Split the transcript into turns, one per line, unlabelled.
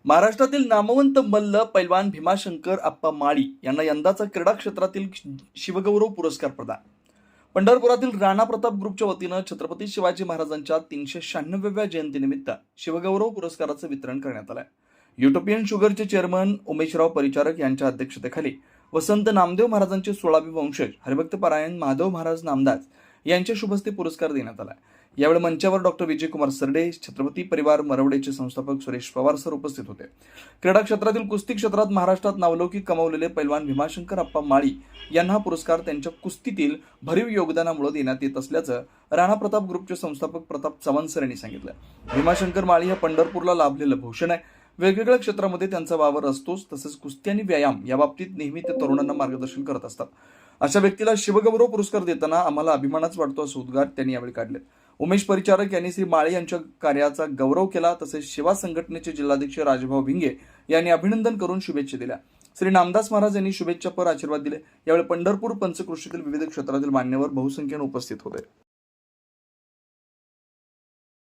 महाराष्ट्रातील नामवंत मल्ल पैलवान भीमाशंकर आप्पा माळी यांना यंदाचा क्रीडा क्षेत्रातील शिवगौरव पुरस्कार प्रदान. पंढरपुरातील राणा प्रताप ग्रुपच्या वतीनं छत्रपती शिवाजी महाराजांच्या 396व्या जयंतीनिमित्त शिवगौरव पुरस्काराचं वितरण करण्यात आलंय. युटोपियन शुगरचे चेअरमन उमेशराव परिचारक यांच्या अध्यक्षतेखाली वसंत नामदेव महाराजांचे 16वे वंशज हरिभक्त पारायण माधव महाराज नामदास यांच्या शुभहस्ते पुरस्कार देण्यात आला. यावेळी मंचावर डॉक्टर विजयकुमार सरडे, छत्रपती परिवार मरवडेचे संस्थापक सुरेश पवार सर उपस्थित होते. क्रीडा क्षेत्रातील कुस्ती क्षेत्रात महाराष्ट्रात नावलौकिक कमावलेले पैलवान भीमाशंकर आप्पा माळी यांना हा पुरस्कार त्यांच्या कुस्तीतील भरीव योगदानामुळे देण्यात येत असल्याचं राणा प्रताप ग्रुपचे संस्थापक प्रताप चव्हाण सर यांनी सांगितलं. भीमाशंकर माळी हे पंढरपूरला लाभलेलं भूषण आहे. वेगवेगळ्या क्षेत्रामध्ये त्यांचा वावर असतोच. तसंच कुस्ती आणि व्यायाम या बाबतीत नेहमी ते तरुणांना मार्गदर्शन करत असतात. अशा व्यक्तीला शिवगौरव पुरस्कार देताना आम्हाला अभिमानच वाटतो असे उद्गार त्यांनी यावेळी काढले. उमेश परिचारक यांनी श्री माळी यांच्या कार्याचा गौरव केला. तसेच शिवा संघटनेचे जिल्हाध्यक्ष राजभाऊ भिंगे यांनी अभिनंदन करून शुभेच्छा दिल्या. श्री नामदास महाराज यांनी शुभेच्छापर आशीर्वाद दिले. यावेळी पंढरपूर पंचक्रोशीतील विविध क्षेत्रातील मान्यवर बहुसंख्येने उपस्थित होते.